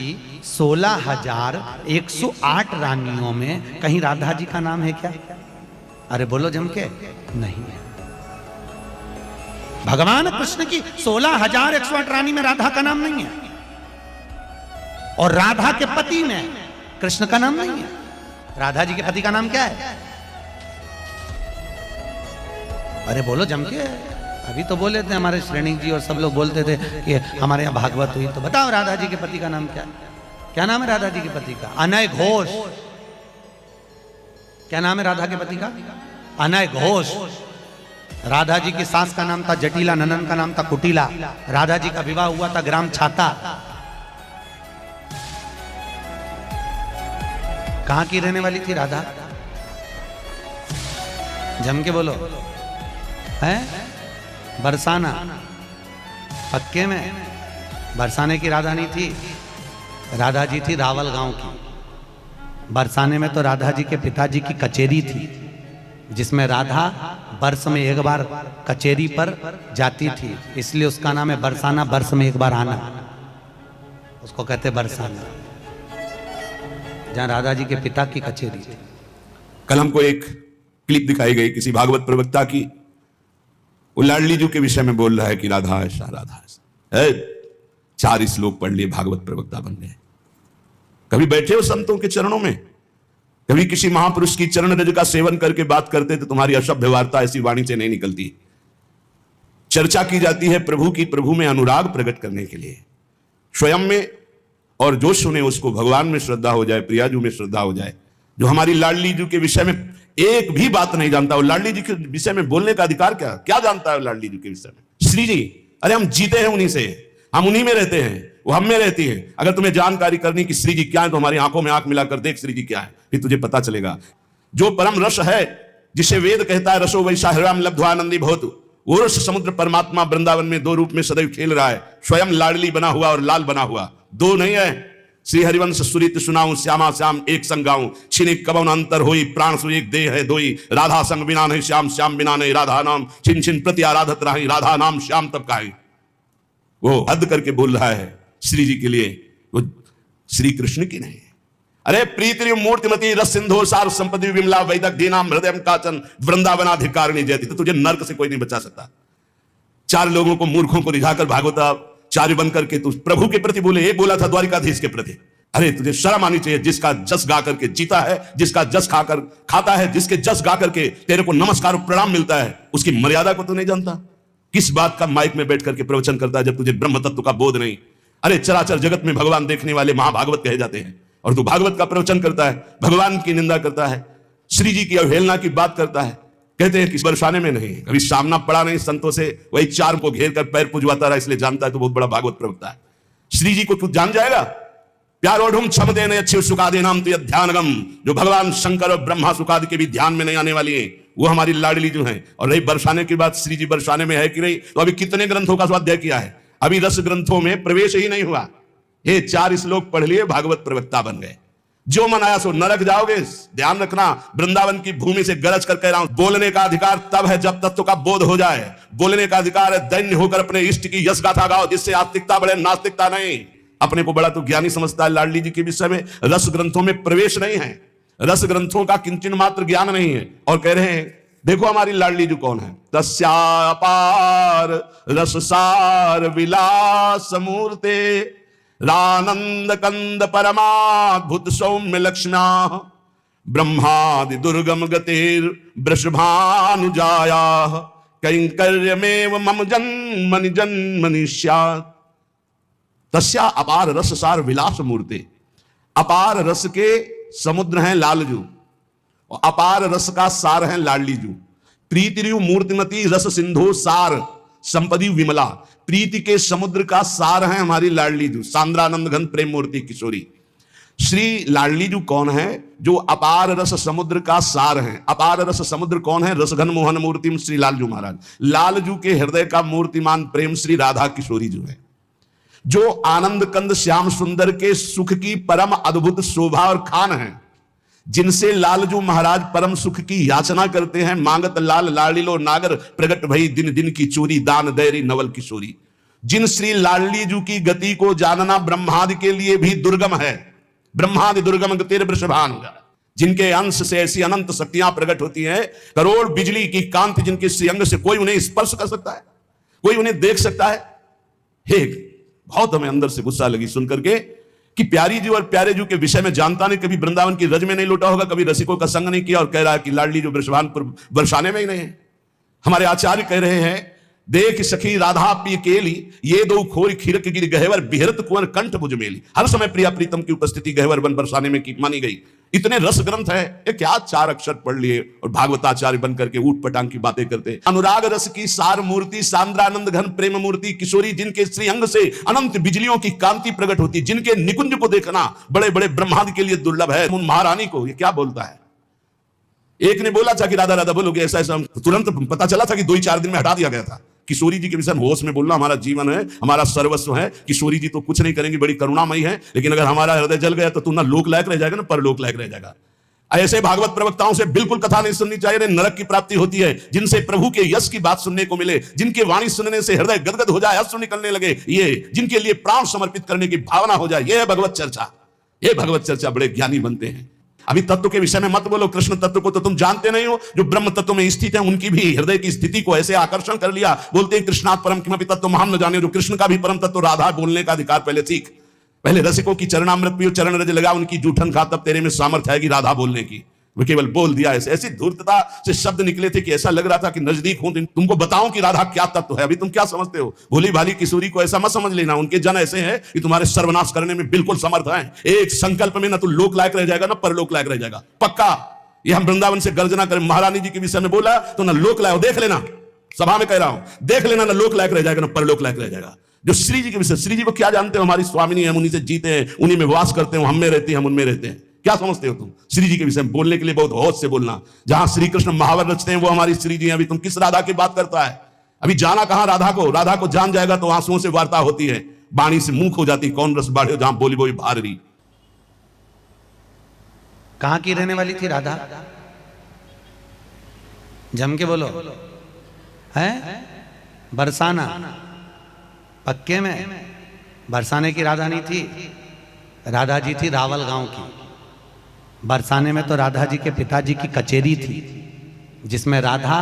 की 16,108 रानियों में कहीं राधा जी का नाम है क्या? अरे बोलो जम के, नहीं है। भगवान कृष्ण की 16,108 रानी में राधा का नाम नहीं है, और राधा के पति में कृष्ण का नाम नहीं है। राधा जी के पति का नाम क्या है? अरे बोलो जम के। अभी तो बोले थे हमारे श्रेणी जी और सब लोग बोलते थे कि हमारे यहाँ भागवत हुई, तो बताओ राधा जी के पति का नाम क्या है? क्या नाम है राधा जी के पति का? अनय घोष। क्या नाम है राधा के पति का? अनय घोष। राधा जी की सास का नाम था जटिला, ननन का नाम था कुटिला। राधा जी का विवाह हुआ था ग्राम छाता। कहां की रहने वाली थी राधा? जम के बोलो। है बरसाना। पक्के में बरसाने की राधा नहीं थी, राधा जी थी रावल गांव की। बरसाने में तो राधा जी के पिताजी की कचेरी थी, जिसमें राधा वर्ष में एक बार कचेरी पर जाती थी, इसलिए उसका नाम है बरसाना। वर्ष में एक बार आना, उसको कहते बरसाना, जहां राधा जी के पिता की कचेरी थी। कल हमको एक क्लिप दिखाई गई किसी भागवत प्रवक्ता की, वो लाडली जी के विषय में बोल रहा है कि राधा ऐसा राधा ऐसा। 4 श्लोक पढ़ लिए, भागवत प्रवक्ता बन गए। कभी बैठे हो संतों के चरणों में? कभी किसी महापुरुष की चरण रज का सेवन करके बात करते तो तुम्हारी अशुद्ध वार्ता ऐसी वाणी से नहीं निकलती। चर्चा की जाती है प्रभु की, प्रभु में अनुराग प्रकट करने के लिए, स्वयं में, और जो सुने उसको भगवान में श्रद्धा हो जाए, प्रियाजू में श्रद्धा हो जाए। जो हमारी लाडली जी के विषय में एक भी बात नहीं जानता, वो लाडली जी के विषय में बोलने का अधिकार क्या क्या जानता है लाडली जी के विषय में? श्री जी, अरे हम जीते हैं उन्हीं से, हम उन्हीं में रहते हैं, वो हम में रहती है। अगर तुम्हें जानकारी करनी कि श्री जी क्या है तो हमारी आंखों में आंख मिलाकर देख श्री जी क्या है, फिर तुझे पता चलेगा। जो परम रस है, जिसे वेद कहता है रसो वैसा हृदय लब्ध्वानंदी भवतु, वो रस समुद्र परमात्मा वृंदावन में 2 रूप में सदैव खेल रहा है। स्वयं लाडली बना हुआ और लाल बना हुआ, 2 नहीं है। श्री हरिवंश सुरित सुनाऊं, श्यामा श्याम एक संग गाऊं, छिने कबन अंतर होई, प्राण सु एक देह है दोई। राधा संग बिना नहीं श्याम, श्याम बिना नहीं राधा नाम, छिन छिन प्रति आराधत रही, राधा नाम श्याम तब काहे। वो हद करके बोल रहा है श्री जी के लिए, वो श्री कृष्ण की नहीं। अरे प्रीति मूर्तिमती रस सिंधु सार संपत्ति विमला वैदक दीनाम हृदय काचन वृंदावनाधिकारिणी जयति। तो तुझे नरक से कोई नहीं बचा सकता। 4 लोगों को, मूर्खों को रिझाकर भागवताचार्य बनकर के तू प्रभु के प्रति बोले, एक बोला था द्वारिकाधीश के प्रति। अरे तुझे शर्म आनी चाहिए। जिसका जस गा करके जीता है, जिसका जस खाकर खाता है, जिसके जस गा करके तेरे को नमस्कार और प्रणाम मिलता है, उसकी मर्यादा को तू नहीं जानता। किस बात का माइक में बैठ करके प्रवचन करता है जब तुझे ब्रह्म तत्व का बोध नहीं? अरे चराचर जगत में भगवान देखने वाले महाभागवत कहे जाते हैं, और तू भागवत का प्रवचन करता है, भगवान की निंदा करता है, श्री जी की अवहेलना की बात करता है। कहते हैं कि बरसाने में नहीं, कभी सामना पड़ा नहीं संतों से, वही 4 को घेर कर पैर पुजवाता रहा, इसलिए जानता है तो बहुत बड़ा भागवत प्रवक्ता है। श्री जी को तू जान जाएगा। प्यारो ढूंढ क्षम देने अच्छे सुखादे नाम तो ध्यानगम, जो भगवान शंकर और ब्रह्मा सुखादि के भी ध्यान में नहीं आने वाली है, वो हमारी लाडली जो है। और रही बरसाने की बात, श्री जी बरसाने में है कि नहीं, तो अभी कितने ग्रंथों का स्वाध्याय किया है? अभी रस ग्रंथों में प्रवेश ही नहीं हुआ। ये 4 श्लोक पढ़ लिए, भागवत प्रवक्ता बन गए। जो मन आया सो नरक जाओगे। ध्यान रखना, वृंदावन की भूमि से गरज कर कह रहा हूं, बोलने का अधिकार तब है जब तत्व का बोध हो जाए। बोलने का अधिकार है दैन्य होकर अपने इष्ट की यश गाथा गाओ, जिससे आस्तिकता बढ़े, नास्तिकता नहीं। अपने को बड़ा तो ज्ञानी समझता है लाडली जी के विषय में। रस ग्रंथों में प्रवेश नहीं है, रस ग्रंथों का किंचन मात्र ज्ञान नहीं है। और कह रहे हैं देखो हमारी लाडली जी कौन है? तस्यापार रससार विलास मूर्ते, रानंद कंद परमाद्भुत सौम्य लक्षणा, ब्रह्मादि दुर्गम गतिर वृषभानुजाया, कैंकर्यमेव मम जन्मनि जन्मनि स्यात्। तस्या अपार रस सार विलास मूर्ते। अपार रस के समुद्र हैं लालजू, और अपार रस का सार है लाडली जू। प्रीति मूर्तिमती रस सिंधु सार संपदी विमला। प्रीति के समुद्र का सार है हमारी लाडली जू, सांद्रानंद घन प्रेम मूर्ति किशोरी। श्री लाडली जू कौन है? जो अपार रस समुद्र का सार है। अपार रस समुद्र कौन है? रसघन मोहन मूर्तिम श्री लालजू महाराज। लालजू के हृदय का मूर्तिमान प्रेम श्री राधा किशोरी जू है, जो आनंद कंद श्याम सुंदर के सुख की परम अद्भुत शोभा और खान है, जिनसे लालजू महाराज परम सुख की याचना करते हैं। मांगत लाल लाड़िलो नागर, प्रगट भई दिन दिन की चोरी, दान दैरी नवल किशोरी। जिन श्री लाडली जी की गति को जानना ब्रह्मादि के लिए भी दुर्गम है। ब्रह्मादि दुर्गम गतिर वृषभान, जिनके अंश से ऐसी अनंत शक्तियां प्रकट होती हैं, करोड़ बिजली की कांति जिनके श्रीअंग से कोई उन्हें स्पर्श कर सकता है, कोई उन्हें देख सकता है। हे, बहुत हमें अंदर से गुस्सा लगी सुनकर के कि प्यारी जी और प्यारे जी के विषय में जानता नहीं, कभी वृंदावन की रज में नहीं लौटा होगा, कभी रसिकों का संग नहीं किया, और कह रहा है कि लाडली जो वृषभान पर बरसाने में ही नहीं है। हमारे आचार्य कह रहे हैं, देख सखी राधा पी केली, ये दो खोरी खीरक गिर गहवर बिहरत कुंवर कंठ भुज मेली। हर समय प्रिया प्रीतम की उपस्थिति गहवर बन बरसाने में की मानी गई। इतने रस ग्रंथ है, ये क्या 4 अक्षर पढ़ लिए और भागवताचार्य बन करके ऊट पटांग की बातें करते। अनुराग रस की सार मूर्ति, सांद्रानंद घन प्रेम मूर्ति किशोरी, जिनके श्री अंग से अनंत बिजलियों की कांति प्रकट होती, जिनके निकुंज को देखना बड़े बड़े ब्रह्मादि के लिए दुर्लभ है। उन महारानी को ये क्या बोलता है। एक ने बोला था कि राधा राधा बोलोगे, ऐसा ऐसा, तुरंत पता चला था कि 2-4 दिन में हटा दिया गया था। किशोरी जी के विषय में होश में बोलना हमारा जीवन है, हमारा सर्वस्व है। किशोरी जी तो कुछ नहीं करेंगी, बड़ी करुणामयी है, लेकिन अगर हमारा हृदय जल गया तो तू ना लोक लायक रह जाएगा ना परलोक लायक रह जाएगा। ऐसे भागवत प्रवक्ताओं से बिल्कुल कथा नहीं सुननी चाहिए, नरक की प्राप्ति होती है। जिनसे प्रभु के यश की बात सुनने को मिले, जिनके वाणी सुनने से हृदय गदगद हो जाए, अश्रु निकलने लगे, ये जिनके लिए प्राण समर्पित करने की भावना हो जाए, ये है भगवत चर्चा। ये भगवत चर्चा, बड़े ज्ञानी बनते हैं। अभी तत्व के विषय में मत बोलो, कृष्ण तत्व को तो तुम जानते नहीं हो। जो ब्रह्म तत्व में स्थित है, उनकी भी हृदय की स्थिति को ऐसे आकर्षण कर लिया। बोलते हैं कृष्णात् परम किमपि तत्व महान न जाने। जो कृष्ण का भी परम तत्व राधा, बोलने का अधिकार पहले सीख। पहले रसिकों की चरणामृत पियो, चरण रज लगा उनकी जूठन खा, तब तेरे में सामर्थ्य आएगी राधा बोलने की। वो केवल बोल दिया, ऐसी धूर्तता से शब्द निकले थे कि ऐसा लग रहा था कि नजदीक हूं, तुमको बताऊं कि राधा क्या तत्व है। अभी तुम क्या समझते हो। भोली भाली किशोरी को ऐसा मत समझ लेना। उनके जन ऐसे हैं कि तुम्हारे सर्वनाश करने में बिल्कुल समर्थ हैं। एक संकल्प में ना तू लोक लायक रह जाएगा ना परलोक लायक रह जाएगा, पक्का। ये हम वृंदावन से गर्जना करें। महारानी जी के विषय में बोला तो ना लोक लायक, देख लेना, सभा में कह रहा हूं, देख लेना, ना लोक लायक रह जाएगा ना परलोक लायक रह जाएगा। जो श्री जी के विषय, श्री जी को क्या जानते हो, हमारी स्वामिनी, हम उन्हीं से जीते हैं, उन्हीं में वास करते हैं, हम में रहते हैं, हम उनमें रहते हैं। क्या समझते हो तुम। श्री जी के विषय में बोलने के लिए बहुत होश से बोलना। जहां श्री कृष्ण महावर रचते हैं वो हमारी श्री जी हैं। अभी तुम किस राधा की बात करता है। अभी जाना कहां राधा को। राधा को जान जाएगा तो आंसुओं से वार्ता होती है, बाणी से मुंह हो जाती, कौन रस बाढ़े जहां बोली बोली भार रही। कहां की रहने वाली थी राधा, जम के बोलो। है बरसाना, पक्के में बरसाने की राधा नहीं थी। राधा जी थी रावल गांव की। बरसाने में तो राधा जी के पिताजी की कचेरी थी, जिसमें राधा